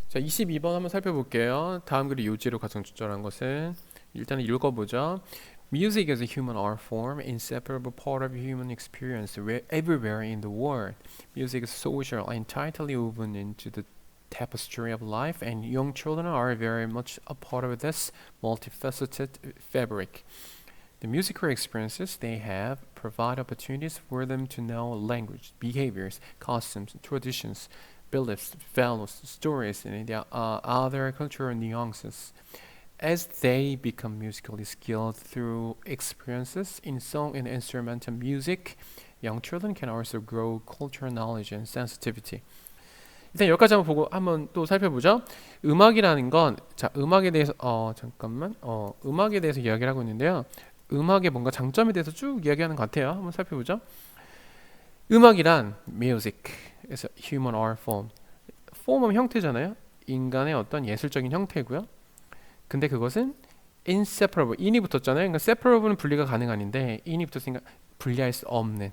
자, 22번 한번 살펴볼게요. 다음 글이 요지로 가장 적절한 것은 일단은 읽어보죠. Music is a human art form, inseparable part of human experience everywhere in the world. Music is social and tightly woven into the tapestry of life, and young children are very much a part of this multifaceted fabric. The musical experiences they have provide opportunities for them to know language, behaviors, costumes, traditions, beliefs, values, stories, and their other cultural nuances. As they become musically skilled through experiences in song and instrumental music, young children can also grow cultural knowledge and sensitivity. 일단 여기까지 한번 보고 한번 또 살펴보죠. 음악이라는 건, 자, 음악에 대해서 음악에 대해서 이야기를 하고 있는데요. 음악의 뭔가 장점에 대해서 쭉 이야기하는 것 같아요. 한번 살펴보죠. 음악이란 music, 그래서 human art form, 폼은 형태잖아요. 인간의 어떤 예술적인 형태고요. 근데 그것은 inseparable, in이 붙었잖아요. 그러니까 separable는 분리가 가능한데 in이 붙었으니까 분리할 수 없는,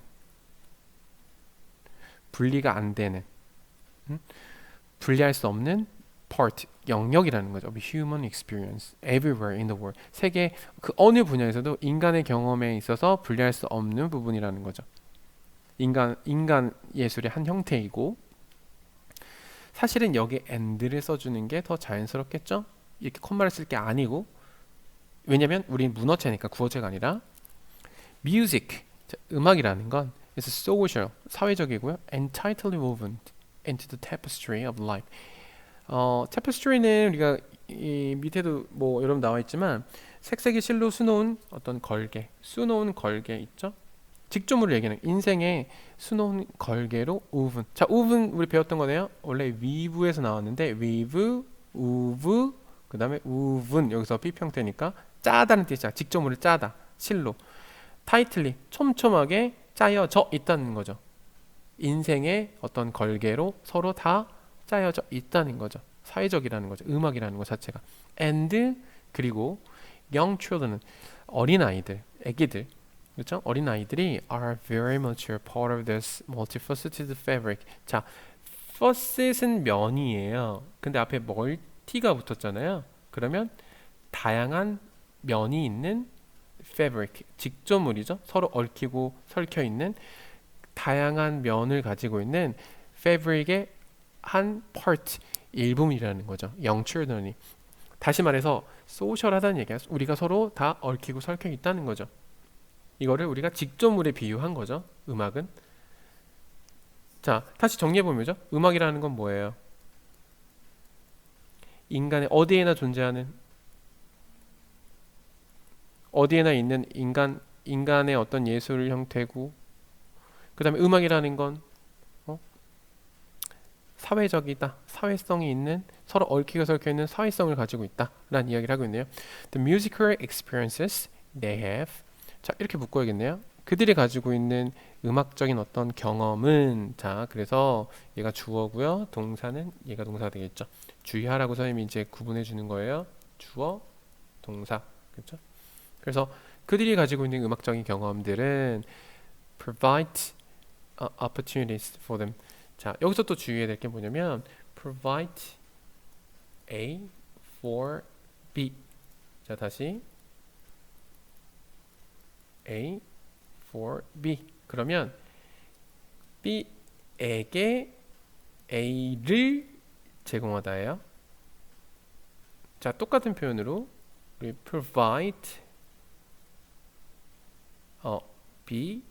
분리가 안 되는, 분리할 수 없는 part, 영역이라는 거죠. Of human experience everywhere in the world. 세계 그 어느 분야에서도 인간의 경험에 있어서 분리할 수 없는 부분이라는 거죠. 인간 예술의 한 형태이고, 사실은 여기 and를 써주는 게 더 자연스럽겠죠? 이렇게 콤마를 쓸 게 아니고, 왜냐면 우린 문어체니까 구어체가 아니라 music, 자, 음악이라는 건 is social, 사회적이고요, and tightly woven into the tapestry of life. tapestry는 우리가 이 밑에도 뭐 여러분 나와 있지만 색색의 실로 수놓은 어떤 걸개, 수놓은 걸개 있죠? 직조물을 얘기하는 인생의 수놓은 걸개로 woven. 자, woven 우리 배웠던 거네요. 원래 weave에서 나왔는데 weave, wove, 그 다음에 woven 여기서 비평태니까 짜다는 뜻이야. 직조물을 짜다, 실로. tightly, 촘촘하게 짜여져 있다는 거죠. 인생의 어떤 걸개로 서로 다 짜여져 있다는 거죠. 사회적이라는 거죠. 음악이라는 것 자체가. and 그리고 young children은 어린아이들, 애기들, 그렇죠? 어린아이들이 are very much a part of this multifaceted fabric. 자, facet은 면이에요. 근데 앞에 multi가 붙었잖아요. 그러면 다양한 면이 있는 fabric, 직조물이죠. 서로 얽히고 설켜 있는 다양한 면을 가지고 있는 fabric의 한 part, 일부분이라는 거죠. young children이. 다시 말해서 소셜하다는 얘기야. 우리가 서로 다 얽히고 설켜 있다는 거죠. 이거를 우리가 직조물에 비유한 거죠. 음악은. 자, 다시 정리해보면죠. 음악이라는 건 뭐예요? 인간의 어디에나 존재하는, 어디에나 있는 인간의 어떤 예술 형태고, 그 다음에 음악이라는 건 사회적이다, 사회성이 있는, 서로 얽히고 설켜 있는 사회성을 가지고 있다 라는 이야기를 하고 있네요. The musical experiences they have, 자, 이렇게 묶어야겠네요. 그들이 가지고 있는 음악적인 어떤 경험은, 자, 그래서 얘가 주어고요, 동사는 얘가 동사가 되겠죠. 주의하라고 선생님이 이제 구분해 주는 거예요. 주어, 동사, 그렇죠? 그래서 그들이 가지고 있는 음악적인 경험들은 provide opportunities for them. 자, 여기서 또 주의해야 될 게 뭐냐면 provide A for B. 자, 다시 A for B. 그러면 B에게 A를 제공하다예요. 자, 똑같은 표현으로 우리 provide B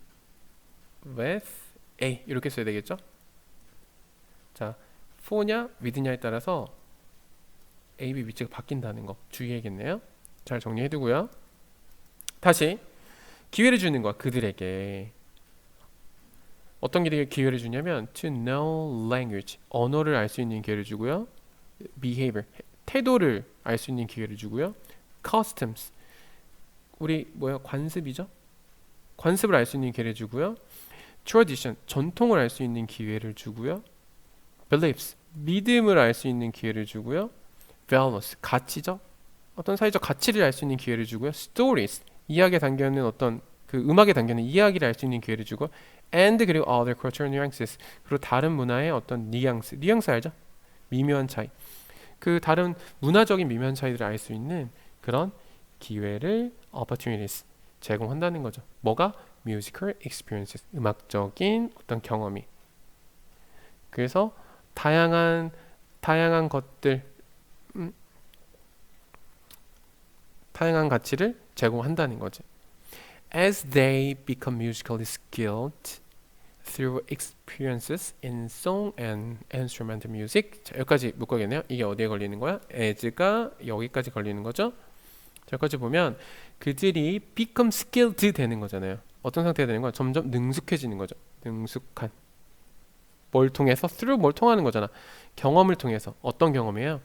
with A 이렇게 써야 되겠죠? 자, for냐 with냐에 따라서 A, B 위치가 바뀐다는 거 주의해야겠네요. 잘 정리해두고요. 다시 기회를 주는 거야. 그들에게 어떤 기회를 주냐면 to know language, 언어를 알 수 있는 기회를 주고요. behavior, 태도를 알 수 있는 기회를 주고요. customs, 우리 뭐야, 관습이죠? 관습을 알 수 있는 기회를 주고요. tradition, 전통을 알 수 있는 기회를 주고요. beliefs, 믿음을 알 수 있는 기회를 주고요. values, 가치죠? 어떤 사회적 가치를 알 수 있는 기회를 주고요. stories, 이야기에 담겨있는 어떤 그 음악에 담겨있는 이야기를 알 수 있는 기회를 주고, and 그리고 other cultural nuances, 그리고 다른 문화의 어떤 뉘앙스 알죠? 미묘한 차이. 그 다른 문화적인 미묘한 차이들을 알 수 있는 그런 기회를 opportunities 제공한다는 거죠. 뭐가? musical experiences 음악적인 어떤 경험이. 그래서 다양한 것들 다양한 가치를 제공한다는 거지. As they become musically skilled through experiences in song and instrumental music. 자, 여기까지 묶어야겠네요. 이게 어디에 걸리는 거야? as가 여기까지 걸리는 거죠. 자, 여기까지 보면 그들이 become skilled 되는 거잖아요. 어떤 상태가 되는 거야? 점점 능숙해지는 거죠. 능숙한. 뭘 통해서? through 뭘 통하는 거잖아. 경험을 통해서. 어떤 경험이에요?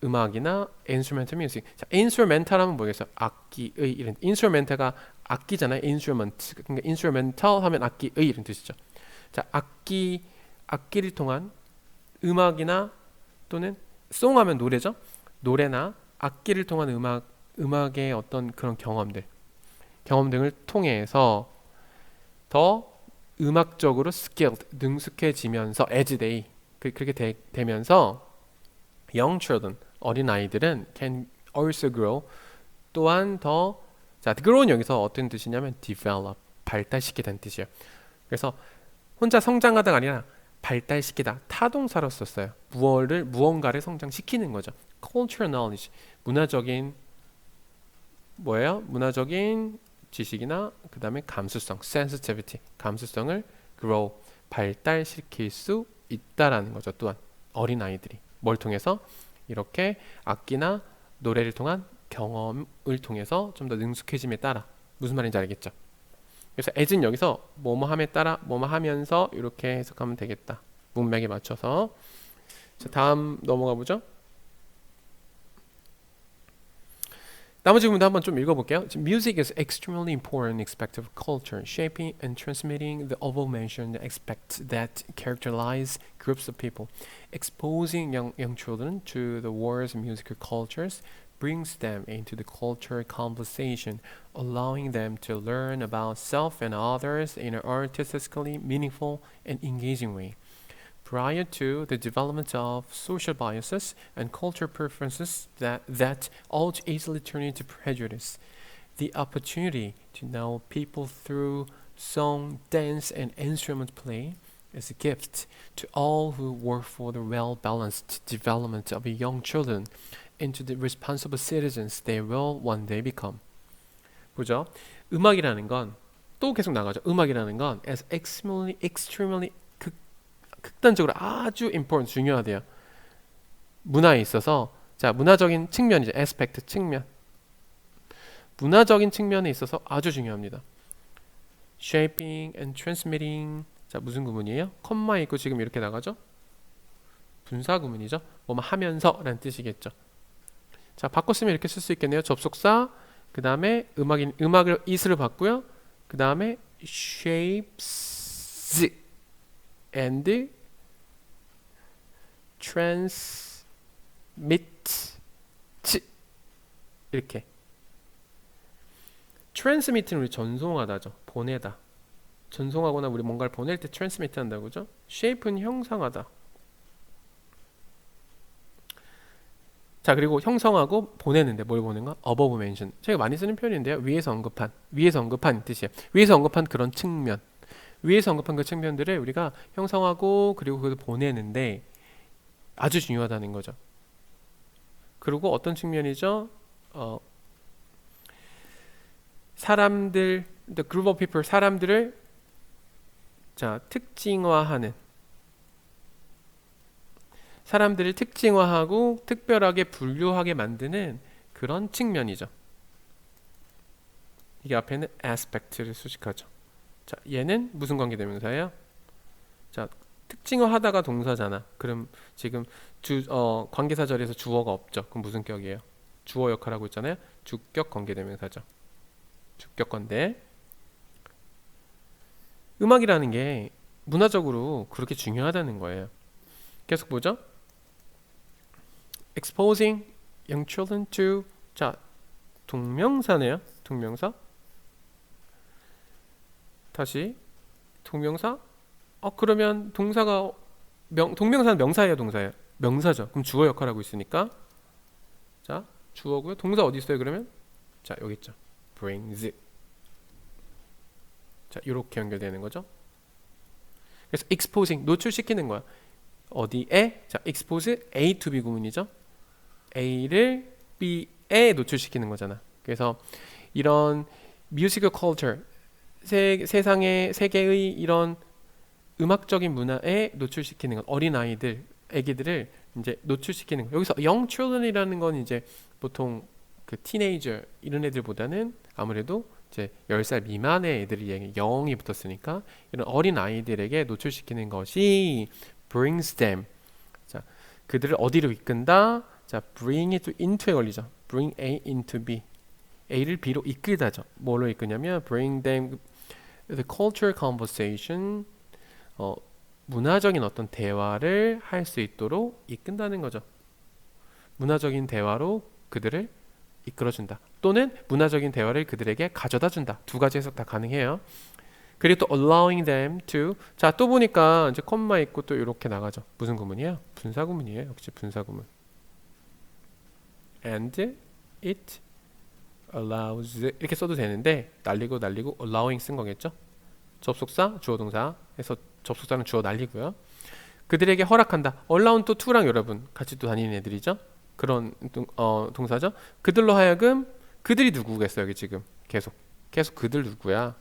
음악이나 instrumental music. 자, instrumental 하면 뭐겠어요? 악기의 이런. instrumental가 악기잖아요. instrument. 그러니까 instrumental 하면 악기의 이런 뜻이죠. 자, 악기를 통한 음악이나 또는 song 하면 노래죠. 노래나 악기를 통한 음악의 어떤 그런 경험 등을 통해서 더 음악적으로 skilled, 능숙해지면서 as they 그렇게 되면서 young children, 어린 아이들은 can also grow 또한 더 자, grow는 여기서 어떤 뜻이냐면 develop, 발달시키다는 뜻이에요. 그래서 혼자 성장하다가 아니라 발달시키다, 타동사로 썼어요. 무언가를 성장시키는 거죠. cultural knowledge, 문화적인 뭐예요? 문화적인 지식이나 그 다음에 감수성, sensitivity, 감수성을 grow, 발달시킬 수 있다라는 거죠. 또한 어린 아이들이 뭘 통해서? 이렇게 악기나 노래를 통한 경험을 통해서 좀 더 능숙해짐에 따라 무슨 말인지 알겠죠? 그래서 as는 여기서 뭐뭐함에 따라 뭐뭐 하면서 이렇게 해석하면 되겠다. 문맥에 맞춰서. 자, 다음 넘어가 보죠. 나머지 부분도 한번 좀 읽어볼게요. Music is extremely important aspect of culture, shaping and transmitting the above-mentioned aspects that characterize groups of people. Exposing young children to the world's musical cultures brings them into the cultural conversation, allowing them to learn about self and others in an artistically meaningful and engaging way. Prior to the development of social biases and cultural preferences that all easily turn into prejudice, the opportunity to know people through song, dance, and instrument play is a gift to all who work for the well-balanced development of young children into the responsible citizens they will one day become. 보죠. 음악이라는 건 또 계속 나가죠. 음악이라는 건 as extremely 극단적으로 아주 important 중요하대요. 문화에 있어서 자 문화적인 측면이죠. aspect 측면. 문화적인 측면에 있어서 아주 중요합니다. shaping and transmitting 자 무슨 구문이에요? 컴마 있고 지금 이렇게 나가죠? 분사 구문이죠. 뭐뭐 하면서라는 뜻이겠죠. 자 바꿨으면 이렇게 쓸 수 있겠네요. 접속사 그 다음에 음악을 is를 받고요. 그 다음에 shapes and transmit 이렇게 transmit는 우리 전송하다죠. 보내다. 전송하거나 우리 뭔가를 보낼 때 transmit 한다고 그죠? shape는 형상하다. 자 그리고 형성하고 보내는데 뭘 보낸 거? above mention. 제가 많이 쓰는 표현인데요. 위에서 언급한 뜻이에요. 위에서 언급한 그런 측면. 위에서 언급한 그 측면들을 우리가 형성하고 그리고 그걸 보내는데 아주 중요하다는 거죠. 그리고 어떤 측면이죠? 사람들, the group of people, 사람들을 자 특징화하고 특별하게 분류하게 만드는 그런 측면이죠. 이게 앞에는 aspect를 수식하죠. 자, 얘는 무슨 관계대명사예요? 자, 특징화하다가 동사잖아. 그럼 지금 관계사 자리에서 주어가 없죠. 그럼 무슨 격이에요? 주어 역할하고 있잖아요. 주격 관계대명사죠. 주격 건데 음악이라는 게 문화적으로 그렇게 중요하다는 거예요. 계속 보죠. Exposing young children to 자 동명사네요. 동명사 다시 동명사 그러면 동명사는 명사예요 동사예요? 명사죠. 그럼 주어 역할을 하고 있으니까 자 주어고요. 동사 어디 있어요 그러면? 자 여기 있죠. brings. 자 이렇게 연결되는 거죠. 그래서 exposing 노출시키는 거야. 어디에? 자 expose A to B 구문이죠. A를 B에 노출시키는 거잖아. 그래서 이런 musical culture 세상의 세계의 이런 음악적인 문화에 노출시키는 것, 어린 아이들, 아기들을 이제 노출시키는 것. 여기서 young children이라는 건 이제 보통 그 티네이저 이런 애들보다는 아무래도 이제 10살 미만의 애들이 영이 붙었으니까 이런 어린 아이들에게 노출시키는 것이 brings them. 자, 그들을 어디로 이끈다? 자, bring it into에 걸리죠. bring A into B. A를 B로 이끌다죠. 뭘로 이끄냐면 bring them the cultural conversation. 문화적인 어떤 대화를 할 수 있도록 이끈다는 거죠. 문화적인 대화로 그들을 이끌어준다. 또는 문화적인 대화를 그들에게 가져다 준다. 두 가지 해석 다 가능해요. 그리고 또 allowing them to. 자, 또 보니까 이제 콤마 있고 또 이렇게 나가죠. 무슨 구문이에요? 분사 구문이에요. 역시 분사 구문. And it allows 이렇게 써도 되는데 날리고 allowing 쓴 거겠죠? 접속사, 주어 동사 해서 접속사는 주어 날리고요. 그들에게 허락한다. allow 또 to랑 여러분 같이 또 다니는 애들이죠. 그런 동사죠. 그들로 하여금 그들이 누구겠어요? 여기 지금 계속 그들 누구야?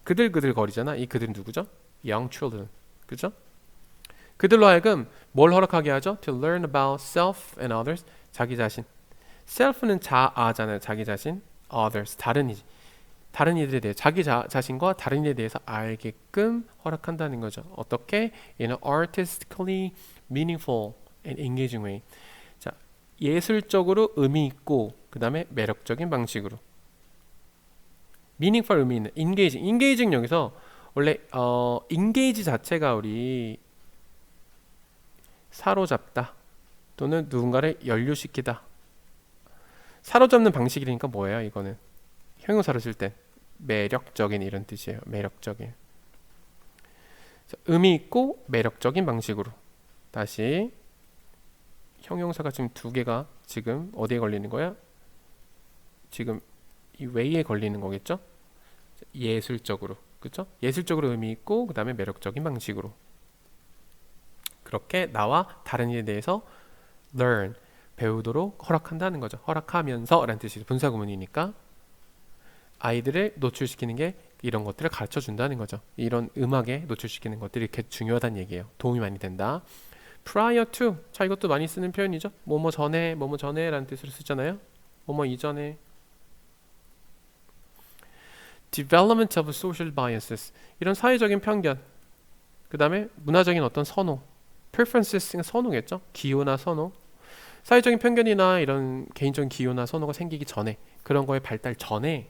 그들 거리잖아. 이 그들은 누구죠? young children. 그죠? 그들로 하여금 뭘 허락하게 하죠? To learn about self and others. 자기 자신. self는 자아잖아요. 자기 자신. others. 다른 이들에 대해 자기 자신과 다른 이에 대해서 알게끔 허락한다는 거죠. 어떻게? In an artistically meaningful and engaging way. 자, 예술적으로 의미 있고 그 다음에 매력적인 방식으로. meaningful 의미 있는 engaging 여기서 원래 engage 자체가 우리 사로잡다 또는 누군가를 연루시키다. 사로잡는 방식이니까 뭐예요? 이거는 형용사로 쓸 때 매력적인 이런 뜻이에요. 매력적인. 의미 있고 매력적인 방식으로. 다시 형용사가 지금 두 개가 지금 어디에 걸리는 거야? 지금 이 way에 걸리는 거겠죠? 예술적으로. 그렇죠? 예술적으로 의미 있고 그 다음에 매력적인 방식으로. 그렇게 나와 다른 일에 대해서 learn 배우도록 허락한다는 거죠. 허락하면서 라는 뜻이 분사 구문이니까 아이들을 노출시키는 게 이런 것들을 가르쳐 준다는 거죠. 이런 음악에 노출시키는 것들이 이렇게 중요하다는 얘기예요. 도움이 많이 된다. prior to. 자, 이것도 많이 쓰는 표현이죠. 뭐뭐 전에 라는 뜻으로 쓰잖아요. 뭐뭐 이전에. development of social biases. 이런 사회적인 편견. 그 다음에 문화적인 어떤 선호. preferences, 선호겠죠. 기호나 선호. 사회적인 편견이나 이런 개인적인 기호나 선호가 생기기 전에, 그런 거에 발달 전에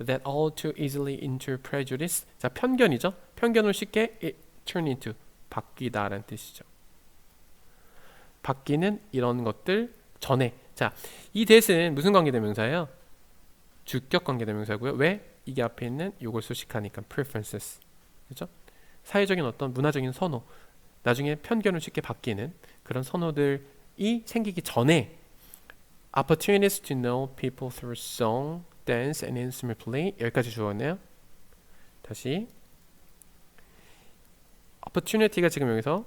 that all too easily into prejudice. 자, 편견이죠. 편견을 쉽게 turn into 바뀌다라는 뜻이죠. 바뀌는 이런 것들 전에. 자, 이 that은 무슨 관계대명사예요? 주격 관계대명사고요. 왜? 이게 앞에 있는 요걸 수식하니까 preferences. 그렇죠? 사회적인 어떤 문화적인 선호, 나중에 편견을 쉽게 바뀌는 그런 선호들이 생기기 전에 opportunities to know people through song, dance and instrument play. 여기까지 주었네요. 다시 opportunity가 지금 여기서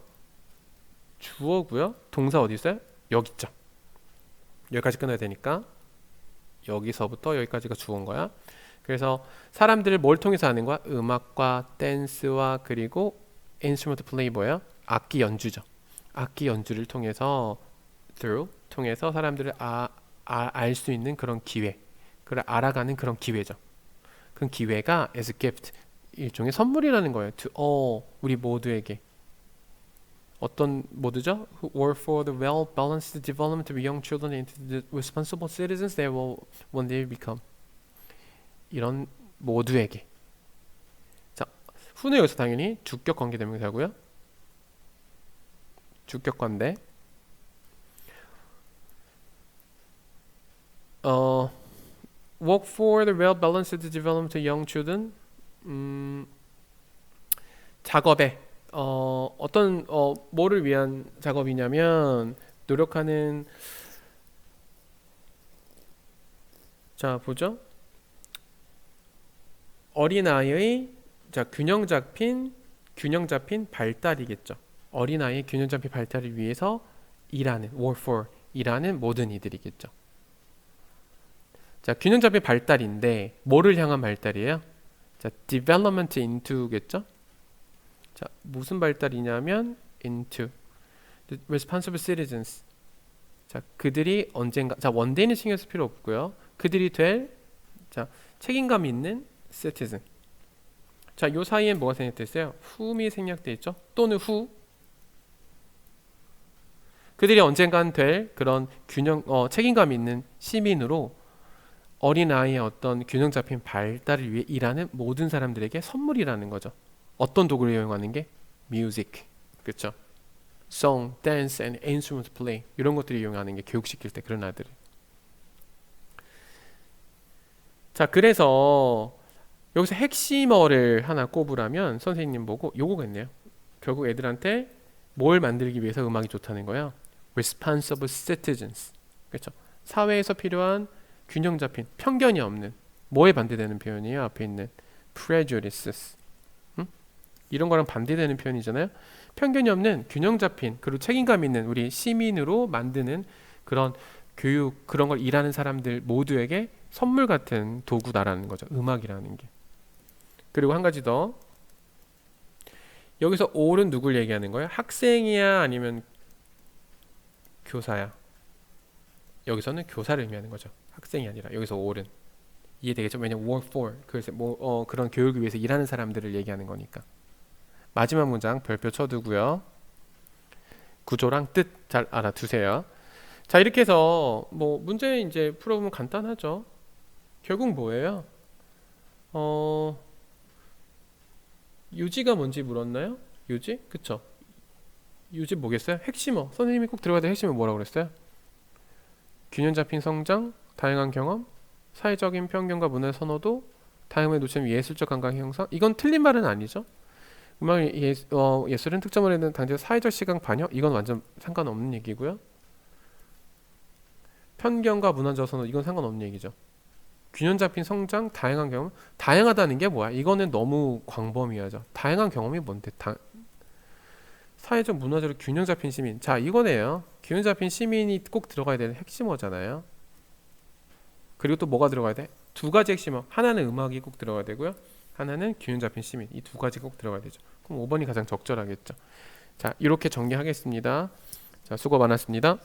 주어고요. 동사 어디 있어요? 여기 있죠. 여기까지 끊어야 되니까 여기서부터 여기까지가 주어인 거야. 그래서 사람들을 뭘 통해서 하는 거야? 음악과 댄스와 그리고 instrument play 뭐예요? 악기 연주죠. 악기 연주를 통해서 통해서 사람들을 알 수 있는 그런 기회, 그걸 알아가는 그런 기회죠. 그 기회가 as a gift, 일종의 선물이라는 거예요. to all, 우리 모두에게. 어떤 모두죠? Who work for the well-balanced development of young children into the responsible citizens they will one day become. 이런 모두에게. 자, who는 여기서 당연히 주격 관계대명사고요. 주격 관대. Work for the well-balanced development of young children. 작업에 어떤 뭐를 위한 작업이냐면 노력하는 자 보죠. 어린아이의 자 균형 잡힌 발달이겠죠. 어린아이의 균형 잡힌 발달을 위해서 일하는 work for 일하는 모든 이들이겠죠. 자 균형 잡힌 발달인데 뭐를 향한 발달이에요? 자 development into겠죠. 자 무슨 발달이냐면 into the responsible citizens. 자 그들이 언젠가 자 원대인은 신경 쓸 필요 없고요. 그들이 될 자 책임감 있는 citizen. 자, 요 사이엔 뭐가 생략돼 있어요? whom이 생략돼 있죠? 또는 who. 그들이 언젠간 될 그런 책임감 있는 시민으로 어린아이의 어떤 균형 잡힌 발달을 위해 일하는 모든 사람들에게 선물이라는 거죠. 어떤 도구를 이용하는 게? music. 그렇죠? song, dance and instrument play. 이런 것들을 이용하는 게 교육시킬 때 그런 아들을. 자, 그래서 여기서 핵심어를 하나 꼽으라면 선생님 보고 요거겠네요. 결국 애들한테 뭘 만들기 위해서 음악이 좋다는 거야. responsible citizens. 그렇죠? 사회에서 필요한 균형 잡힌 편견이 없는 뭐에 반대되는 표현이에요? 앞에 있는 prejudices. 이런 거랑 반대되는 표현이잖아요. 편견이 없는 균형 잡힌 그리고 책임감 있는 우리 시민으로 만드는 그런 교육 그런 걸 일하는 사람들 모두에게 선물 같은 도구다라는 거죠. 음악이라는 게. 그리고 한 가지 더. 여기서 all은 누굴 얘기하는 거예요? 학생이야 아니면 교사야? 여기서는 교사를 의미하는 거죠. 학생이 아니라 여기서 all은. 이해되겠죠? 왜냐면 work for 그래서 그런 교육을 위해서 일하는 사람들을 얘기하는 거니까. 마지막 문장 별표 쳐두고요. 구조랑 뜻 잘 알아두세요. 자 이렇게 해서 뭐 문제 이제 풀어보면 간단하죠. 결국 뭐예요? 유지가 뭔지 물었나요? 유지? 그쵸? 유지 뭐겠어요? 핵심어. 선생님이 꼭 들어가야 될 핵심은 뭐라고 그랬어요? 균형 잡힌 성장, 다양한 경험, 사회적인 편견과 문화의 선호도, 다양함에 놓치는 예술적 감각 형성. 이건 틀린 말은 아니죠. 음악 예술은 특정을 하는 당대 사회적 시각 반영. 이건 완전 상관없는 얘기고요. 편견과 문화적 선호. 이건 상관없는 얘기죠. 균형 잡힌 성장, 다양한 경험. 다양하다는 게 뭐야? 이거는 너무 광범위하죠. 다양한 경험이 뭔데? 사회적 문화적으로 균형 잡힌 시민. 자 이거네요. 균형 잡힌 시민이 꼭 들어가야 되는 핵심어잖아요. 그리고 또 뭐가 들어가야 돼? 두 가지 핵심어. 하나는 음악이 꼭 들어가야 되고요. 하나는 균형 잡힌 시민. 이 두 가지 꼭 들어가야 되죠. 그럼 5번이 가장 적절하겠죠. 자 이렇게 정리하겠습니다. 자 수고 많았습니다.